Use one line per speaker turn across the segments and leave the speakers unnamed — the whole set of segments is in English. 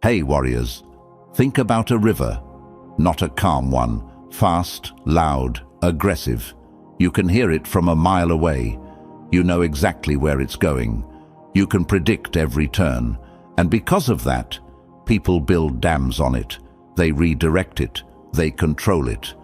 Hey warriors, think about a river, not a calm one, fast, loud, aggressive. You can hear it from a mile away. You know exactly where it's going. You can predict every turn. And because of that, people build dams on it. They redirect it. They control it.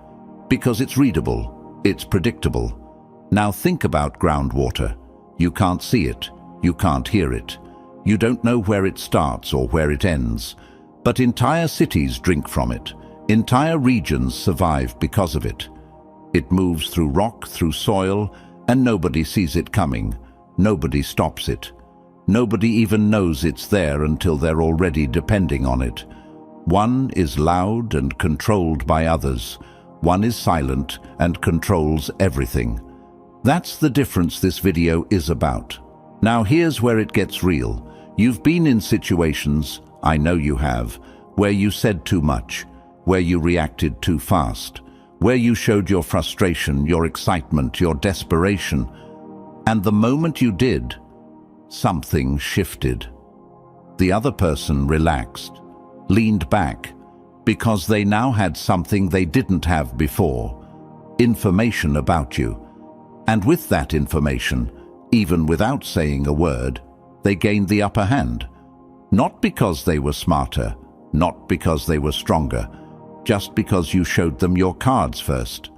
Because it's readable. It's predictable. Now think about groundwater. You can't see it. You can't hear it. You don't know where it starts or where it ends. But entire cities drink from it. Entire regions survive because of it. It moves through rock, through soil, and nobody sees it coming. Nobody stops it. Nobody even knows it's there until they're already depending on it. One is loud and controlled by others. One is silent and controls everything. That's the difference this video is about. Now here's where it gets real. You've been in situations, I know you have, where you said too much, where you reacted too fast, where you showed your frustration, your excitement, your desperation. And the moment you did, something shifted. The other person relaxed, leaned back, because they now had something they didn't have before, information about you. And with that information, even without saying a word, they gained the upper hand. Not because they were smarter, not because they were stronger, just because you showed them your cards first.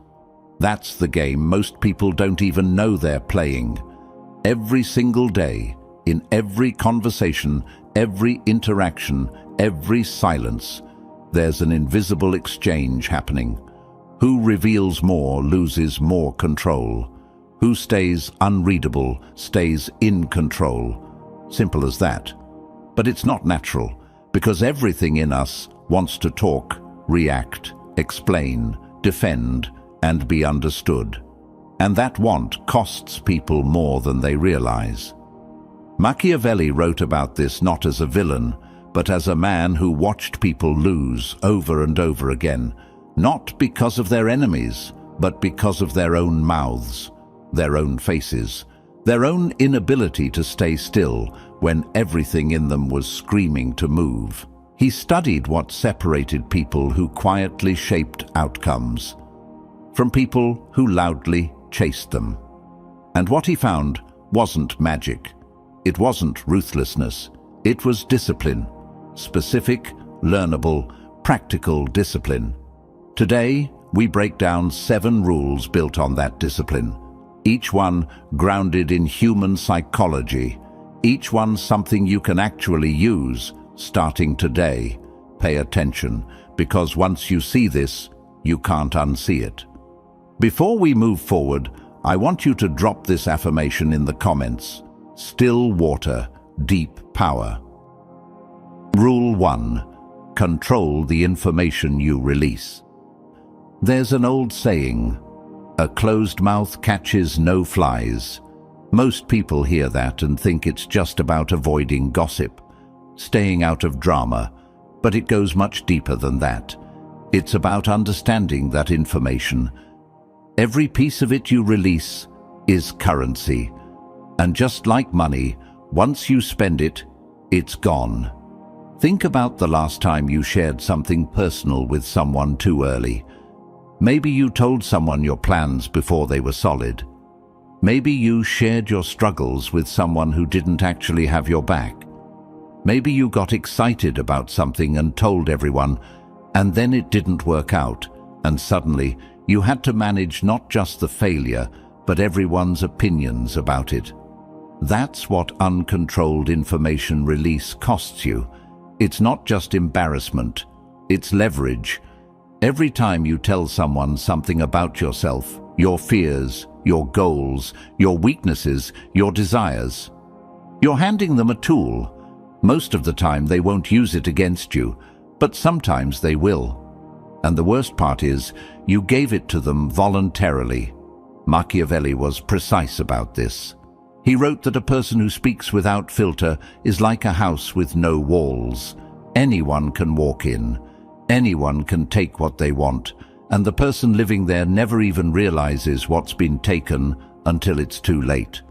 That's the game most people don't even know they're playing. Every single day, in every conversation, every interaction, every silence, there's an invisible exchange happening. Who reveals more loses more control. Who stays unreadable stays in control. Simple as that. But it's not natural, because everything in us wants to talk, react, explain, defend, and be understood. And that want costs people more than they realize. Machiavelli wrote about this not as a villain, but as a man who watched people lose over and over again, not because of their enemies, but because of their own mouths, their own faces, their own inability to stay still when everything in them was screaming to move. He studied what separated people who quietly shaped outcomes from people who loudly chased them. And what he found wasn't magic. It wasn't ruthlessness. It was discipline. Specific, learnable, practical discipline. Today, we break down 7 rules built on that discipline. Each one grounded in human psychology. Each one something you can actually use starting today. Pay attention, because once you see this, you can't unsee it. Before we move forward, I want you to drop this affirmation in the comments. Still water, deep power. Rule 1. Control the information you release. There's an old saying, a closed mouth catches no flies. Most people hear that and think it's just about avoiding gossip, staying out of drama, but it goes much deeper than that. It's about understanding that information. Every piece of it you release is currency. And just like money, once you spend it, it's gone. Think about the last time you shared something personal with someone too early. Maybe you told someone your plans before they were solid. Maybe you shared your struggles with someone who didn't actually have your back. Maybe you got excited about something and told everyone, and then it didn't work out, and suddenly you had to manage not just the failure, but everyone's opinions about it. That's what uncontrolled information release costs you. It's not just embarrassment, it's leverage. Every time you tell someone something about yourself, your fears, your goals, your weaknesses, your desires, you're handing them a tool. Most of the time they won't use it against you, but sometimes they will. And the worst part is, you gave it to them voluntarily. Machiavelli was precise about this. He wrote that a person who speaks without filter is like a house with no walls. Anyone can walk in. Anyone can take what they want, and the person living there never even realizes what's been taken until it's too late.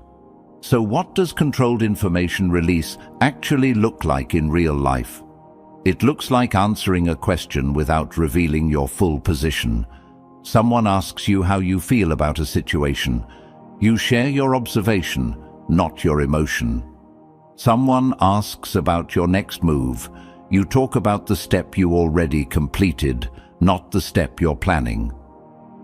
So what does controlled information release actually look like in real life? It looks like answering a question without revealing your full position. Someone asks you how you feel about a situation. You share your observation, not your emotion. Someone asks about your next move. You talk about the step you already completed, not the step you're planning.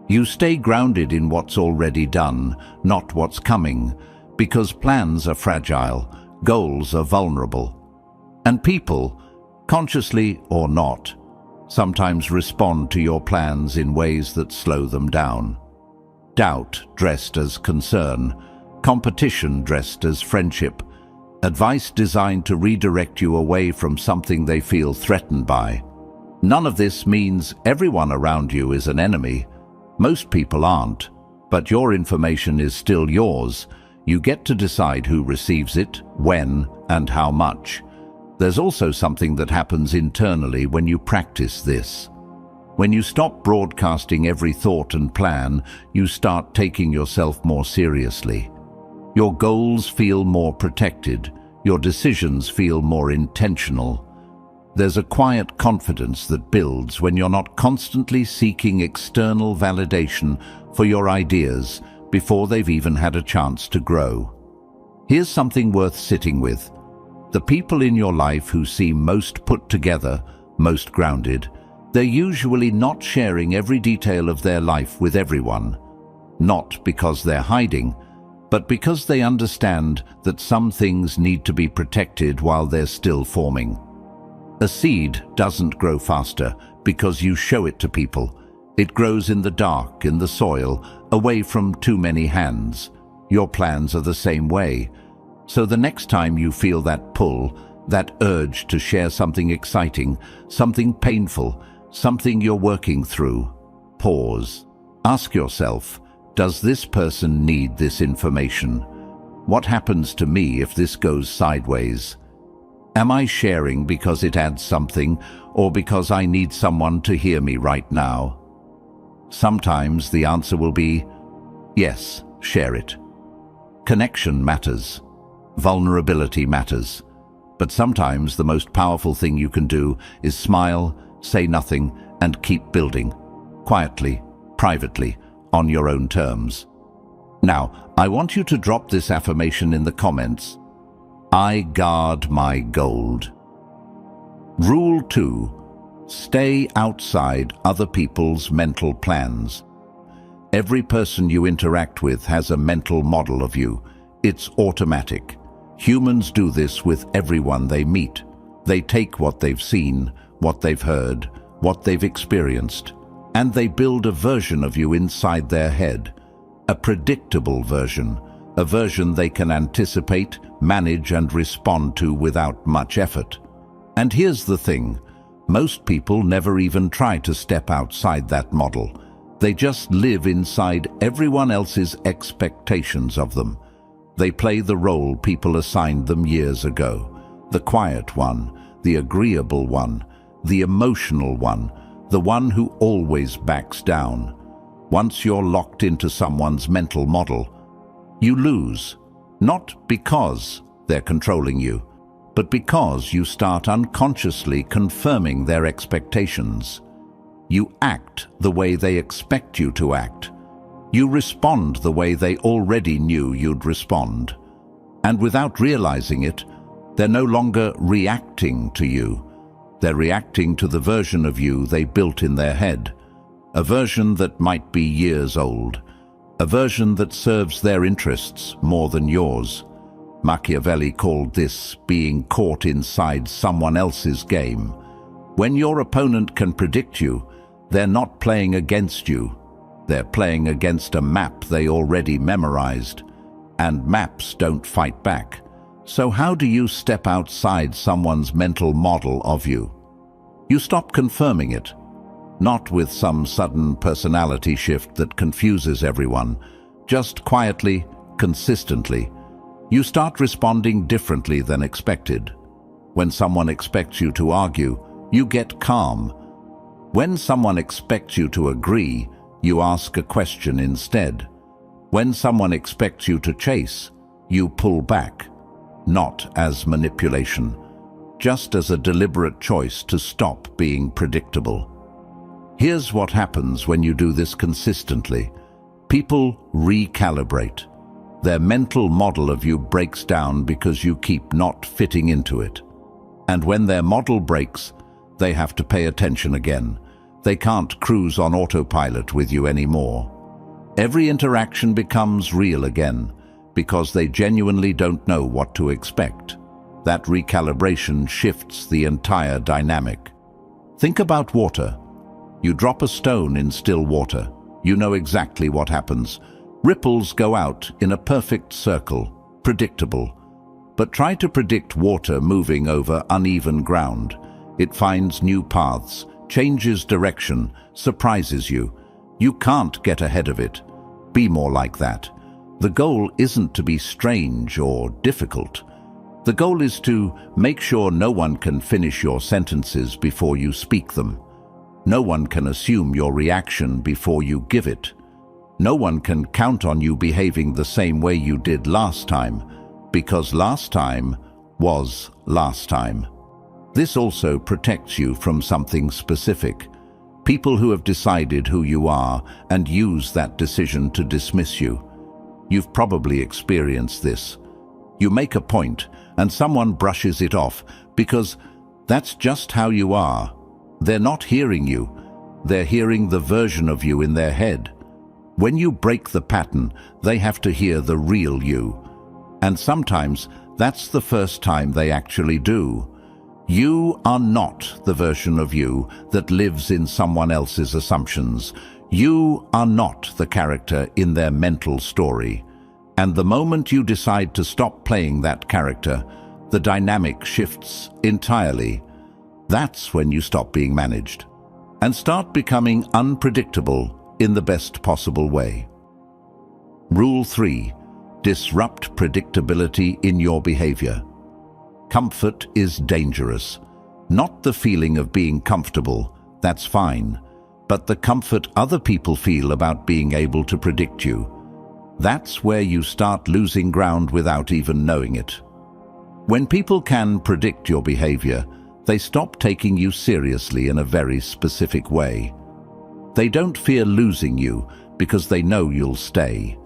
You stay grounded in what's already done, not what's coming, because plans are fragile, goals are vulnerable. And people, consciously or not, sometimes respond to your plans in ways that slow them down. Doubt dressed as concern, competition dressed as friendship, advice designed to redirect you away from something they feel threatened by. None of this means everyone around you is an enemy. Most people aren't, but your information is still yours. You get to decide who receives it, when, and how much. There's also something that happens internally when you practice this. When you stop broadcasting every thought and plan, you start taking yourself more seriously. Your goals feel more protected. Your decisions feel more intentional. There's a quiet confidence that builds when you're not constantly seeking external validation for your ideas before they've even had a chance to grow. Here's something worth sitting with. The people in your life who seem most put together, most grounded, they're usually not sharing every detail of their life with everyone. Not because they're hiding, but because they understand that some things need to be protected while they're still forming. A seed doesn't grow faster because you show it to people. It grows in the dark, in the soil, away from too many hands. Your plans are the same way. So the next time you feel that pull, that urge to share something exciting, something painful, something you're working through, pause. Ask yourself, does this person need this information? What happens to me if this goes sideways? Am I sharing because it adds something, or because I need someone to hear me right now? Sometimes the answer will be, yes, share it. Connection matters. Vulnerability matters. But sometimes the most powerful thing you can do is smile, say nothing, and keep building. Quietly, privately, on your own terms. Now, I want you to drop this affirmation in the comments. I guard my gold. Rule 2. Stay outside other people's mental plans. Every person you interact with has a mental model of you. It's automatic. Humans do this with everyone they meet. They take what they've seen, what they've heard, what they've experienced, and they build a version of you inside their head. A predictable version, a version they can anticipate, manage, and respond to without much effort. And here's the thing, most people never even try to step outside that model. They just live inside everyone else's expectations of them. They play the role people assigned them years ago. The quiet one, the agreeable one, the emotional one, the one who always backs down. Once you're locked into someone's mental model, you lose. Not because they're controlling you, but because you start unconsciously confirming their expectations. You act the way they expect you to act. You respond the way they already knew you'd respond. And without realizing it, they're no longer reacting to you. They're reacting to the version of you they built in their head. A version that might be years old. A version that serves their interests more than yours. Machiavelli called this being caught inside someone else's game. When your opponent can predict you, they're not playing against you. They're playing against a map they already memorized. And maps don't fight back. So how do you step outside someone's mental model of you? You stop confirming it. Not with some sudden personality shift that confuses everyone. Just quietly, consistently. You start responding differently than expected. When someone expects you to argue, you get calm. When someone expects you to agree, you ask a question instead. When someone expects you to chase, you pull back. Not as manipulation, just as a deliberate choice to stop being predictable. Here's what happens when you do this consistently. People recalibrate. Their mental model of you breaks down because you keep not fitting into it. And when their model breaks, they have to pay attention again. They can't cruise on autopilot with you anymore. Every interaction becomes real again because they genuinely don't know what to expect. That recalibration shifts the entire dynamic. Think about water. You drop a stone in still water. You know exactly what happens. Ripples go out in a perfect circle, predictable. But try to predict water moving over uneven ground. It finds new paths, changes direction, surprises you. You can't get ahead of it. Be more like that. The goal isn't to be strange or difficult. The goal is to make sure no one can finish your sentences before you speak them. No one can assume your reaction before you give it. No one can count on you behaving the same way you did last time, because last time was last time. This also protects you from something specific. People who have decided who you are and use that decision to dismiss you. You've probably experienced this. You make a point and someone brushes it off because that's just how you are. They're not hearing you. They're hearing the version of you in their head. When you break the pattern, they have to hear the real you. And sometimes that's the first time they actually do. You are not the version of you that lives in someone else's assumptions. You are not the character in their mental story. And the moment you decide to stop playing that character, the dynamic shifts entirely. That's when you stop being managed and start becoming unpredictable in the best possible way. Rule 3. Disrupt predictability in your behavior. Comfort is dangerous. Not the feeling of being comfortable, that's fine, but the comfort other people feel about being able to predict you. That's where you start losing ground without even knowing it. When people can predict your behavior, they stop taking you seriously in a very specific way. They don't fear losing you because they know you'll stay.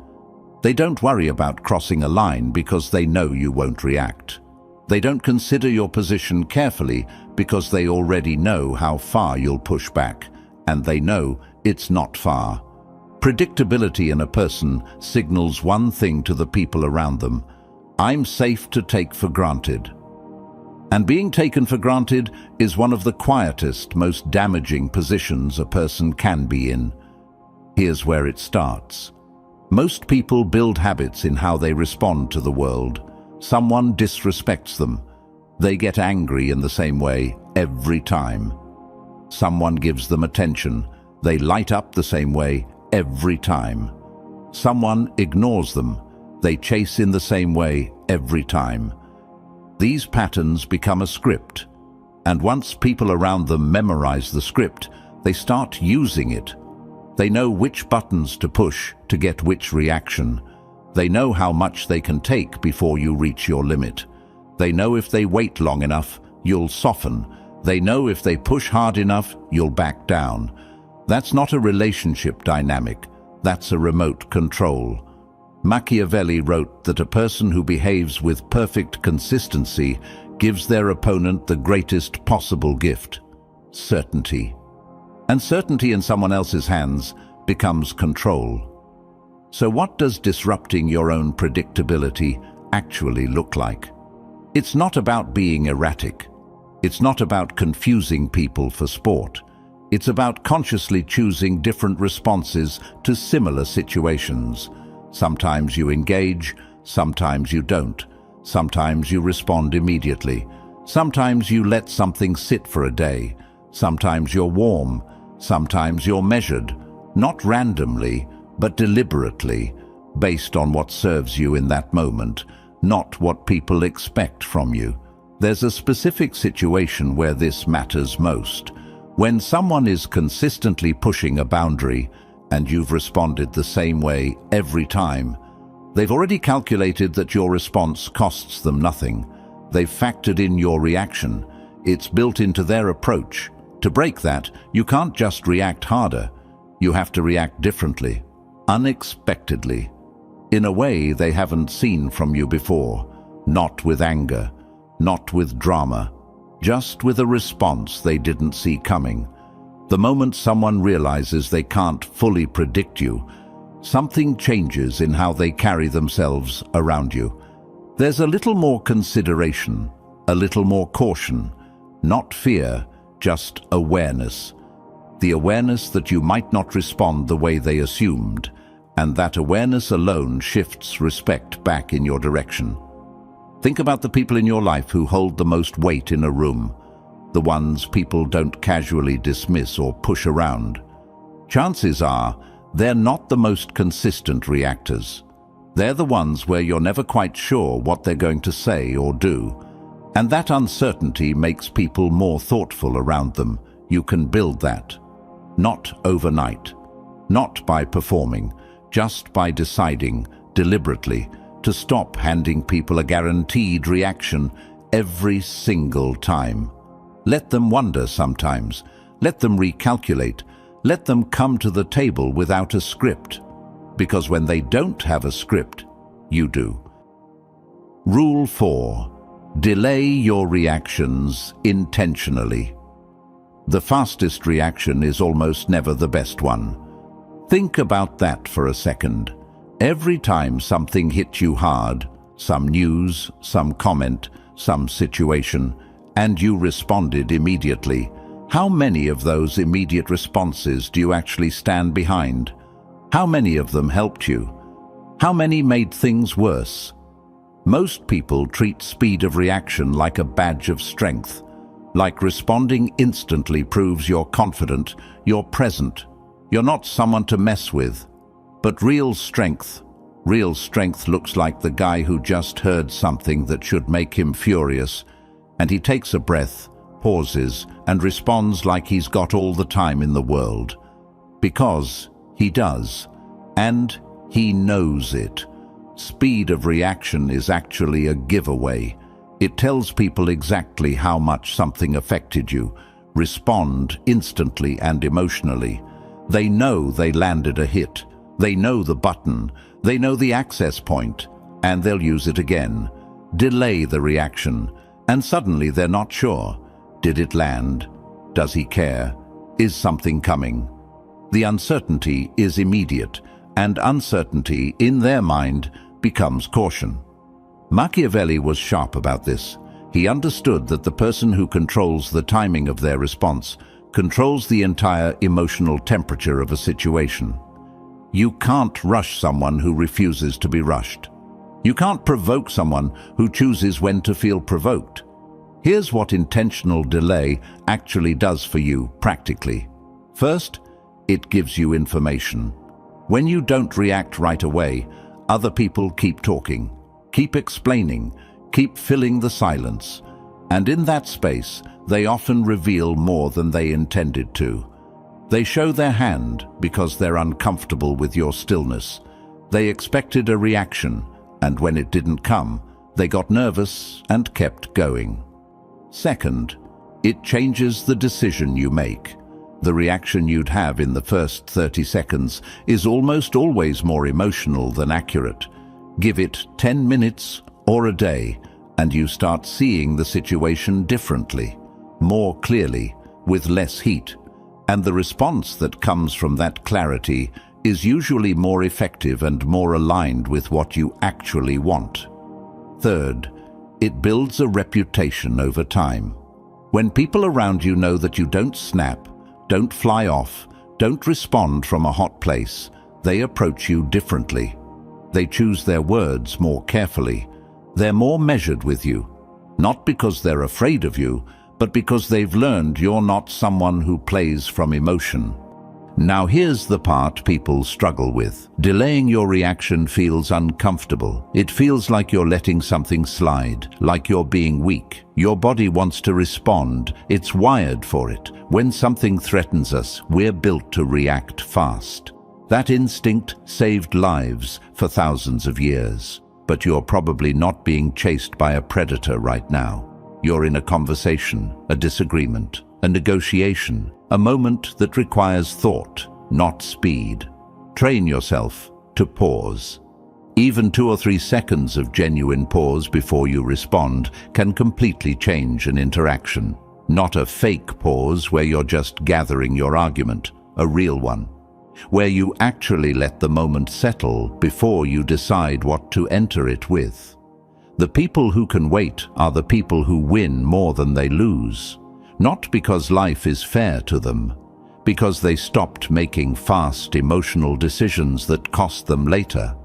They don't worry about crossing a line because they know you won't react. They don't consider your position carefully because they already know how far you'll push back, and they know it's not far. Predictability in a person signals one thing to the people around them: I'm safe to take for granted. And being taken for granted is one of the quietest, most damaging positions a person can be in. Here's where it starts. Most people build habits in how they respond to the world. Someone disrespects them. They get angry in the same way every time. Someone gives them attention. They light up the same way every time. Someone ignores them. They chase in the same way every time. These patterns become a script, and once people around them memorize the script, they start using it. They know which buttons to push to get which reaction. They know how much they can take before you reach your limit. They know if they wait long enough, you'll soften. They know if they push hard enough, you'll back down. That's not a relationship dynamic. That's a remote control. Machiavelli wrote that a person who behaves with perfect consistency gives their opponent the greatest possible gift: certainty. And certainty in someone else's hands becomes control. So what does disrupting your own predictability actually look like? It's not about being erratic. It's not about confusing people for sport. It's about consciously choosing different responses to similar situations. Sometimes you engage, sometimes you don't. Sometimes you respond immediately. Sometimes you let something sit for a day. Sometimes you're warm. Sometimes you're measured, not randomly, but deliberately, based on what serves you in that moment, not what people expect from you. There's a specific situation where this matters most. When someone is consistently pushing a boundary and you've responded the same way every time, they've already calculated that your response costs them nothing. They've factored in your reaction. It's built into their approach. To break that, you can't just react harder. You have to react differently, unexpectedly, in a way they haven't seen from you before. Not with anger, not with drama, just with a response they didn't see coming. The moment someone realizes they can't fully predict you, something changes in how they carry themselves around you. There's a little more consideration, a little more caution, not fear, just awareness. The awareness that you might not respond the way they assumed, and that awareness alone shifts respect back in your direction. Think about the people in your life who hold the most weight in a room, the ones people don't casually dismiss or push around. Chances are they're not the most consistent reactors. They're the ones where you're never quite sure what they're going to say or do, and that uncertainty makes people more thoughtful around them. You can build that. Not overnight, not by performing, just by deciding deliberately to stop handing people a guaranteed reaction every single time. Let them wonder sometimes. Let them recalculate. Let them come to the table without a script. Because when they don't have a script, you do. Rule 4. Delay your reactions intentionally. The fastest reaction is almost never the best one. Think about that for a second. Every time something hits you hard, some news, some comment, some situation, and you responded immediately, how many of those immediate responses do you actually stand behind? How many of them helped you? How many made things worse? Most people treat speed of reaction like a badge of strength, like responding instantly proves you're confident, you're present, you're not someone to mess with. But real strength looks like the guy who just heard something that should make him furious, and he takes a breath, pauses, and responds like he's got all the time in the world. Because he does, and he knows it. Speed of reaction is actually a giveaway. It tells people exactly how much something affected you. Respond instantly and emotionally. They know they landed a hit. They know the button. They know the access point, and they'll use it again. Delay the reaction, and suddenly they're not sure. Did it land? Does he care? Is something coming? The uncertainty is immediate, and uncertainty, in their mind, becomes caution. Machiavelli was sharp about this. He understood that the person who controls the timing of their response controls the entire emotional temperature of a situation. You can't rush someone who refuses to be rushed. You can't provoke someone who chooses when to feel provoked. Here's what intentional delay actually does for you practically. First, it gives you information. When you don't react right away, other people keep talking, keep explaining, keep filling the silence. And in that space, they often reveal more than they intended to. They show their hand because they're uncomfortable with your stillness. They expected a reaction, and when it didn't come, they got nervous and kept going. Second, it changes the decision you make. The reaction you'd have in the first 30 seconds is almost always more emotional than accurate. Give it 10 minutes or a day, and you start seeing the situation differently, more clearly, with less heat. And the response that comes from that clarity is usually more effective and more aligned with what you actually want. Third, it builds a reputation over time. When people around you know that you don't snap, don't fly off, don't respond from a hot place, they approach you differently. They choose their words more carefully. They're more measured with you, not because they're afraid of you, but because they've learned you're not someone who plays from emotion. Now here's the part people struggle with. Delaying your reaction feels uncomfortable. It feels like you're letting something slide, like you're being weak. Your body wants to respond. It's wired for it. When something threatens us, we're built to react fast. That instinct saved lives for thousands of years. but you're probably not being chased by a predator right now. You're in a conversation, a disagreement, a negotiation, a moment that requires thought, not speed. Train yourself to pause. Even 2 or 3 seconds of genuine pause before you respond can completely change an interaction. Not a fake pause where you're just gathering your argument, a real one, where you actually let the moment settle before you decide what to enter it with. The people who can wait are the people who win more than they lose, not because life is fair to them, because they stopped making fast, emotional decisions that cost them later.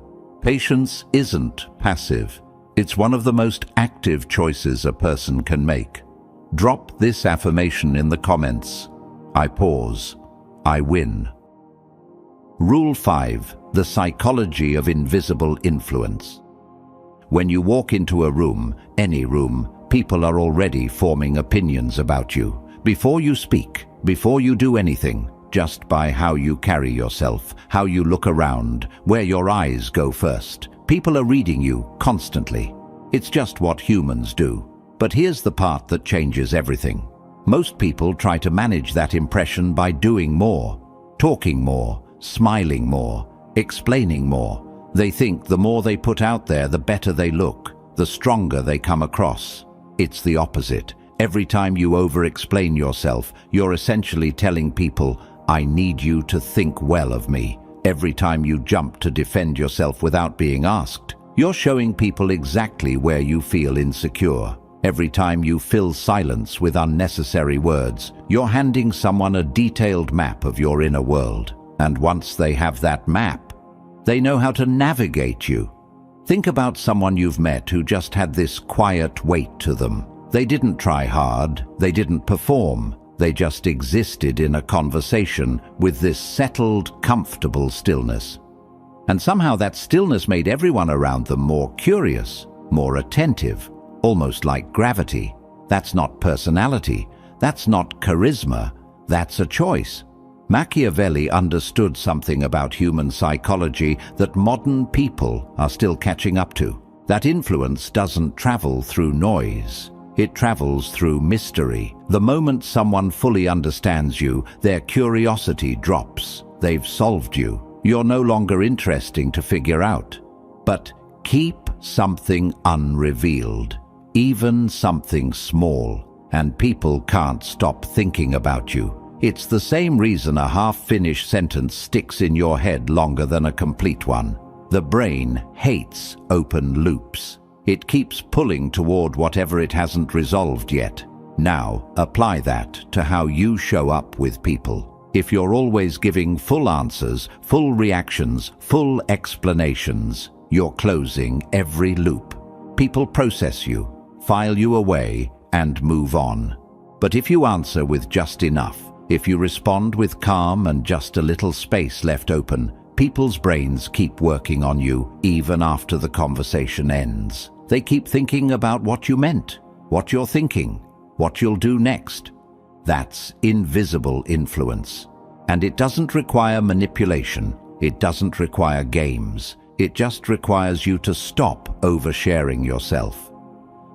Patience isn't passive. It's one of the most active choices a person can make. Drop this affirmation in the comments. I pause. I win. Rule 5. The psychology of invisible influence. When you walk into a room, any room, people are already forming opinions about you. Before you speak, before you do anything, just by how you carry yourself, how you look around, where your eyes go first. People are reading you constantly. It's just what humans do. But here's the part that changes everything. Most people try to manage that impression by doing more, talking more, smiling more, explaining more. They think the more they put out there, the better they look, the stronger they come across. It's the opposite. Every time you over-explain yourself, you're essentially telling people, I need you to think well of me. Every time you jump to defend yourself without being asked, you're showing people exactly where you feel insecure. Every time you fill silence with unnecessary words, you're handing someone a detailed map of your inner world. And once they have that map, they know how to navigate you. Think about someone you've met who just had this quiet weight to them. They didn't try hard, they didn't perform, they just existed in a conversation with this settled, comfortable stillness. And somehow that stillness made everyone around them more curious, more attentive, almost like gravity. That's not personality, that's not charisma, that's a choice. Machiavelli understood something about human psychology that modern people are still catching up to. That influence doesn't travel through noise. It travels through mystery. The moment someone fully understands you, their curiosity drops. They've solved you. You're no longer interesting to figure out. But keep something unrevealed, even something small, and people can't stop thinking about you. It's the same reason a half-finished sentence sticks in your head longer than a complete one. The brain hates open loops. It keeps pulling toward whatever it hasn't resolved yet. Now, apply that to how you show up with people. If you're always giving full answers, full reactions, full explanations, you're closing every loop. People process you, file you away, and move on. But if you answer with just enough, if you respond with calm and just a little space left open, people's brains keep working on you even after the conversation ends. They keep thinking about what you meant, what you're thinking, what you'll do next. That's invisible influence. And it doesn't require manipulation. It doesn't require games. It just requires you to stop oversharing yourself.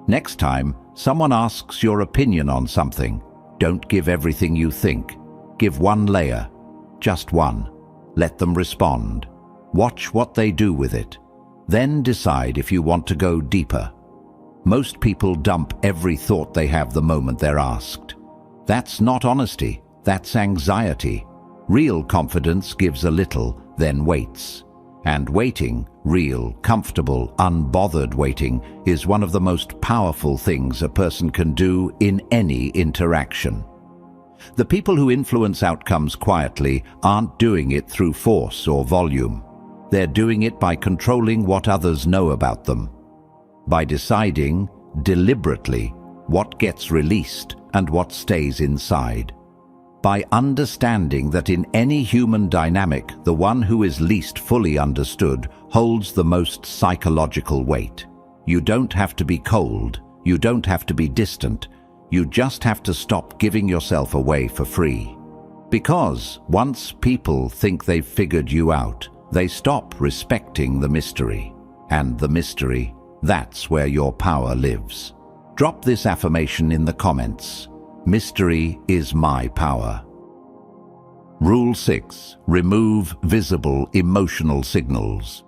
Next time someone asks your opinion on something, don't give everything you think. Give one layer, just one. Let them respond. Watch what they do with it. Then decide if you want to go deeper. Most people dump every thought they have the moment they're asked. That's not honesty, that's anxiety. Real confidence gives a little, then waits. And waiting, real, comfortable, unbothered waiting, is one of the most powerful things a person can do in any interaction. The people who influence outcomes quietly aren't doing it through force or volume. They're doing it by controlling what others know about them, by deciding deliberately what gets released and what stays inside, by understanding that in any human dynamic, the one who is least fully understood holds the most psychological weight. You don't have to be cold, you don't have to be distant, you just have to stop giving yourself away for free. Because once people think they've figured you out, they stop respecting the mystery. and the mystery. That's where your power lives. Drop this affirmation in the comments. Mystery is my power. Rule 6. Remove visible emotional signals.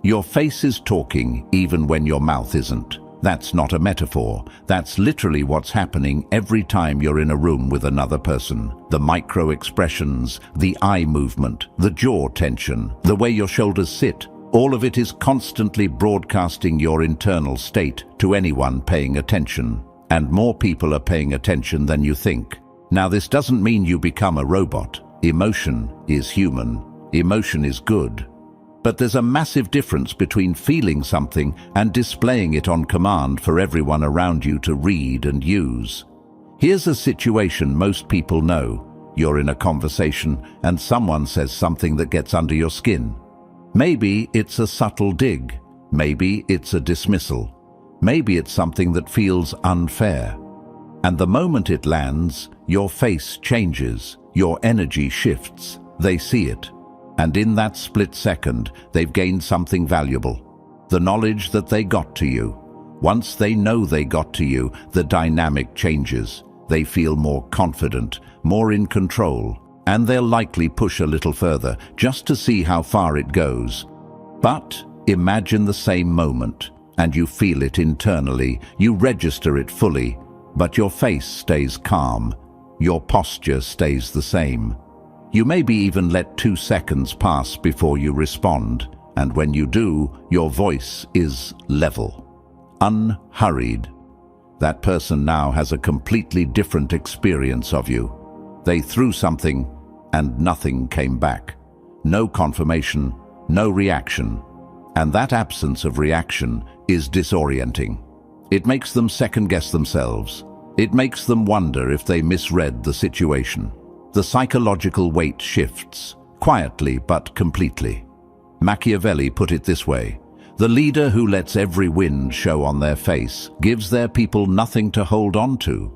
Your face is talking even when your mouth isn't. That's not a metaphor. That's literally what's happening every time you're in a room with another person. The micro expressions, the eye movement, the jaw tension, the way your shoulders sit, all of it is constantly broadcasting your internal state to anyone paying attention. And more people are paying attention than you think. Now, this doesn't mean you become a robot. Emotion is human. Emotion is good. But there's a massive difference between feeling something and displaying it on command for everyone around you to read and use. Here's a situation most people know. You're in a conversation and someone says something that gets under your skin. Maybe it's a subtle dig. Maybe it's a dismissal. Maybe it's something that feels unfair. And the moment it lands, your face changes, your energy shifts. They see it. And in that split second, they've gained something valuable. The knowledge that they got to you. Once they know they got to you, the dynamic changes. They feel more confident, more in control, and they'll likely push a little further just to see how far it goes. But imagine the same moment, and you feel it internally, you register it fully, but your face stays calm, your posture stays the same. You maybe even let 2 seconds pass before you respond, and when you do, your voice is level, unhurried. That person now has a completely different experience of you. They threw something, and nothing came back. No confirmation, no reaction. And that absence of reaction is disorienting. It makes them second-guess themselves. It makes them wonder if they misread the situation. The psychological weight shifts, quietly but completely. Machiavelli put it this way: the leader who lets every wind show on their face gives their people nothing to hold on to.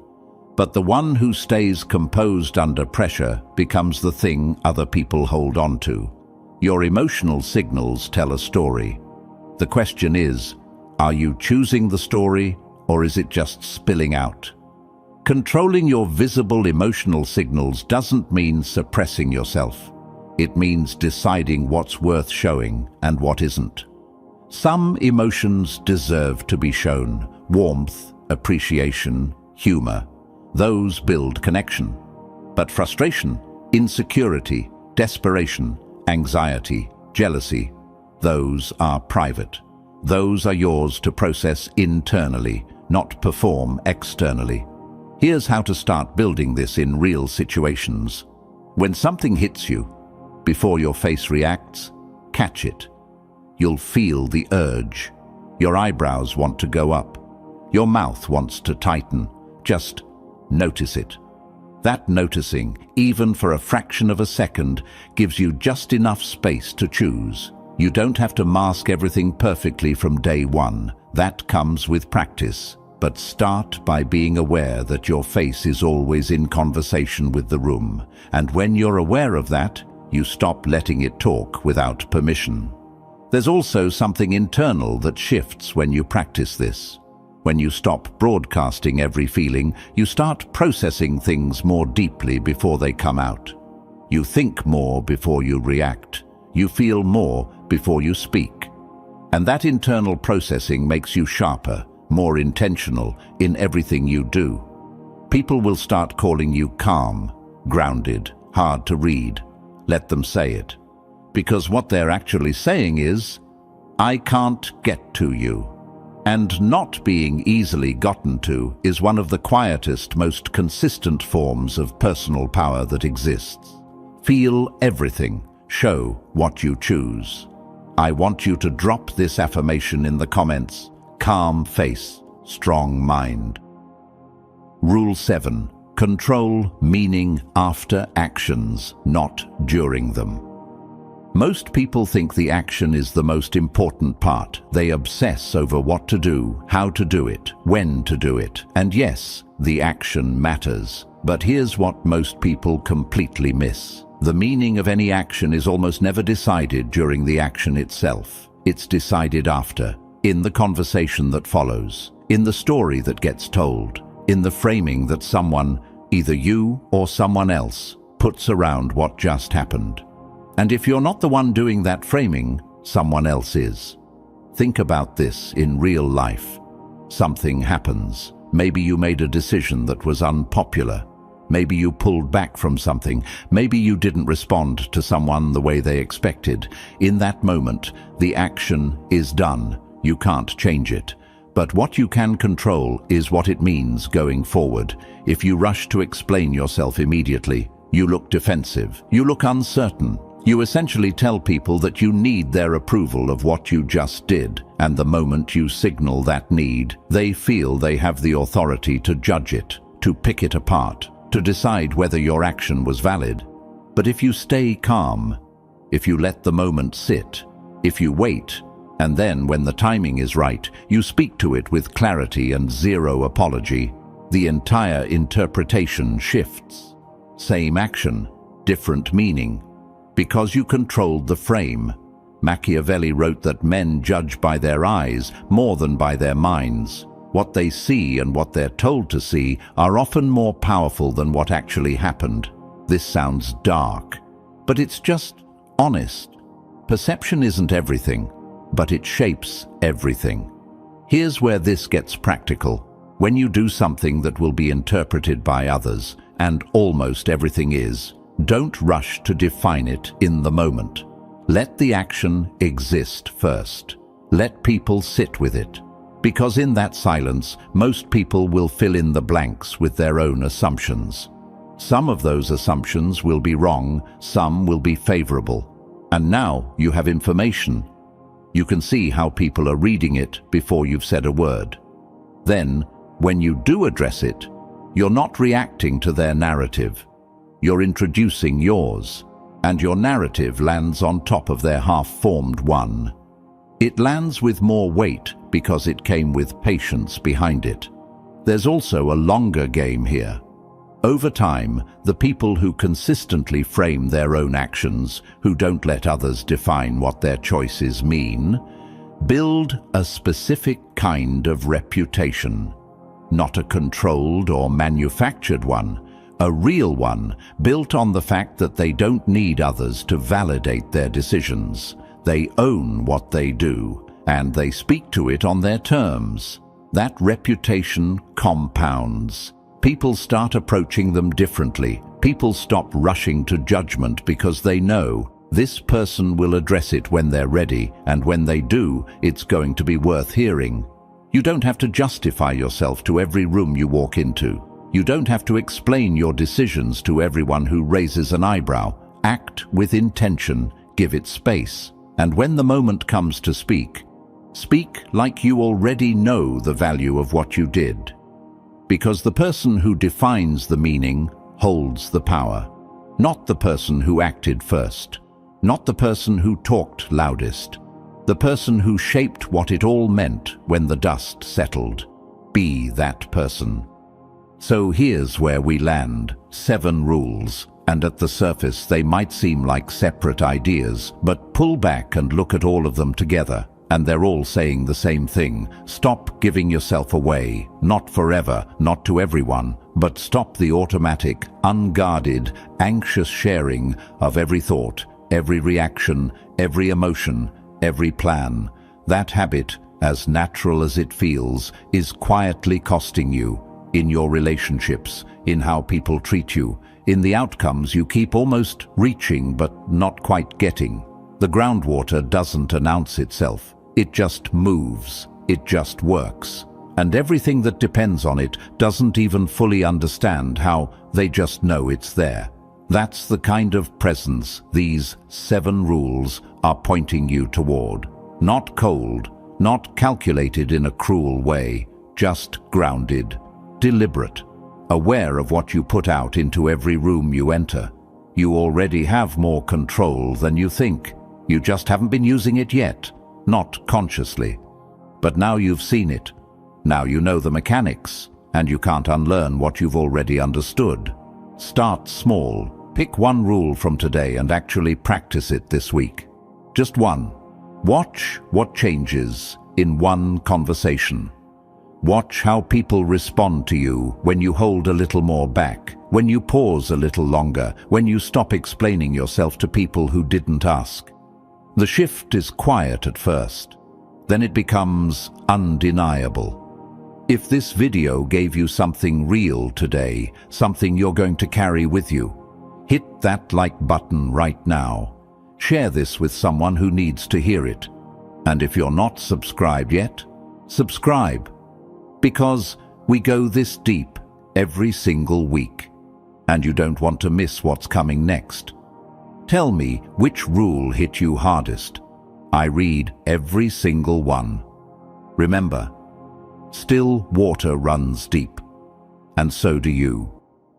But the one who stays composed under pressure becomes the thing other people hold on to. Your emotional signals tell a story. The question is, are you choosing the story, or is it just spilling out? Controlling your visible emotional signals doesn't mean suppressing yourself. It means deciding what's worth showing and what isn't. Some emotions deserve to be shown: warmth, appreciation, humor. Those build connection. But frustration, insecurity, desperation, anxiety, jealousy, those are private. Those are yours to process internally, not perform externally. Here's how to start building this in real situations. When something hits you, before your face reacts, catch it. You'll feel the urge. Your eyebrows want to go up. Your mouth wants to tighten. Just notice it. That noticing, even for a fraction of a second, gives you just enough space to choose. You don't have to mask everything perfectly from day one. That comes with practice. But start by being aware that your face is always in conversation with the room. And when you're aware of that, you stop letting it talk without permission. There's also something internal that shifts when you practice this. When you stop broadcasting every feeling, you start processing things more deeply before they come out. You think more before you react. You feel more before you speak. And that internal processing makes you sharper, more intentional in everything you do. People will start calling you calm, grounded, hard to read. Let them say it. Because what they're actually saying is, I can't get to you. And not being easily gotten to is one of the quietest, most consistent forms of personal power that exists. Feel everything. Show what you choose. I want you to drop this affirmation in the comments. Calm face, strong mind. Rule 7. Control meaning after actions, not during them. Most people think the action is the most important part. They obsess over what to do, how to do it, when to do it. And yes, the action matters. But here's what most people completely miss. The meaning of any action is almost never decided during the action itself. It's decided after, in the conversation that follows, in the story that gets told, in the framing that someone, either you or someone else, puts around what just happened. And if you're not the one doing that framing, someone else is. Think about this in real life. Something happens. Maybe you made a decision that was unpopular. Maybe you pulled back from something. Maybe you didn't respond to someone the way they expected. In that moment, the action is done. You can't change it. But what you can control is what it means going forward. If you rush to explain yourself immediately, you look defensive. You look uncertain. You essentially tell people that you need their approval of what you just did, and the moment you signal that need, they feel they have the authority to judge it, to pick it apart, to decide whether your action was valid. But if you stay calm, if you let the moment sit, if you wait, and then when the timing is right, you speak to it with clarity and zero apology, the entire interpretation shifts. Same action, different meaning. Because you controlled the frame. Machiavelli wrote that men judge by their eyes more than by their minds. What they see and what they're told to see are often more powerful than what actually happened. This sounds dark, but it's just honest. Perception isn't everything, but it shapes everything. Here's where this gets practical. When you do something that will be interpreted by others, and almost everything is, don't rush to define it in the moment. Let the action exist first. Let people sit with it. Because in that silence, most people will fill in the blanks with their own assumptions. Some of those assumptions will be wrong, some will be favorable. And now you have information. You can see how people are reading it before you've said a word. Then, when you do address it, you're not reacting to their narrative. You're introducing yours, and your narrative lands on top of their half-formed one. It lands with more weight because it came with patience behind it. There's also a longer game here. Over time, the people who consistently frame their own actions, who don't let others define what their choices mean, build a specific kind of reputation. Not a controlled or manufactured one, a real one, built on the fact that they don't need others to validate their decisions. They own what they do, and they speak to it on their terms. That reputation compounds. People start approaching them differently. People stop rushing to judgment because they know this person will address it when they're ready, and when they do, it's going to be worth hearing. You don't have to justify yourself to every room you walk into. You don't have to explain your decisions to everyone who raises an eyebrow. Act with intention, give it space. And when the moment comes to speak, speak like you already know the value of what you did. Because the person who defines the meaning holds the power. Not the person who acted first. Not the person who talked loudest. The person who shaped what it all meant when the dust settled. Be that person. So here's where we land. 7 rules, and at the surface they might seem like separate ideas, but pull back and look at all of them together, and they're all saying the same thing. Stop giving yourself away, not forever, not to everyone, but stop the automatic, unguarded, anxious sharing of every thought, every reaction, every emotion, every plan. That habit, as natural as it feels, is quietly costing you. In your relationships, in how people treat you, in the outcomes you keep almost reaching but not quite getting. The groundwater doesn't announce itself. It just moves. It just works. And everything that depends on it doesn't even fully understand how, they just know it's there. That's the kind of presence these 7 rules are pointing you toward. Not cold, not calculated in a cruel way, just grounded. Deliberate, aware of what you put out into every room you enter. You already have more control than you think. You just haven't been using it yet, not consciously. But now you've seen it. Now you know the mechanics, and you can't unlearn what you've already understood. Start small. Pick one rule from today and actually practice it this week. Just one. Watch what changes in one conversation. Watch how people respond to you when you hold a little more back, when you pause a little longer, when you stop explaining yourself to people who didn't ask. The shift is quiet at first, then it becomes undeniable. If this video gave you something real today, something you're going to carry with you, hit that like button right now. Share this with someone who needs to hear it. And if you're not subscribed yet, subscribe. Because we go this deep every single week, and you don't want to miss what's coming next. Tell me which rule hit you hardest. I read every single one. Remember, still water runs deep, and so do you.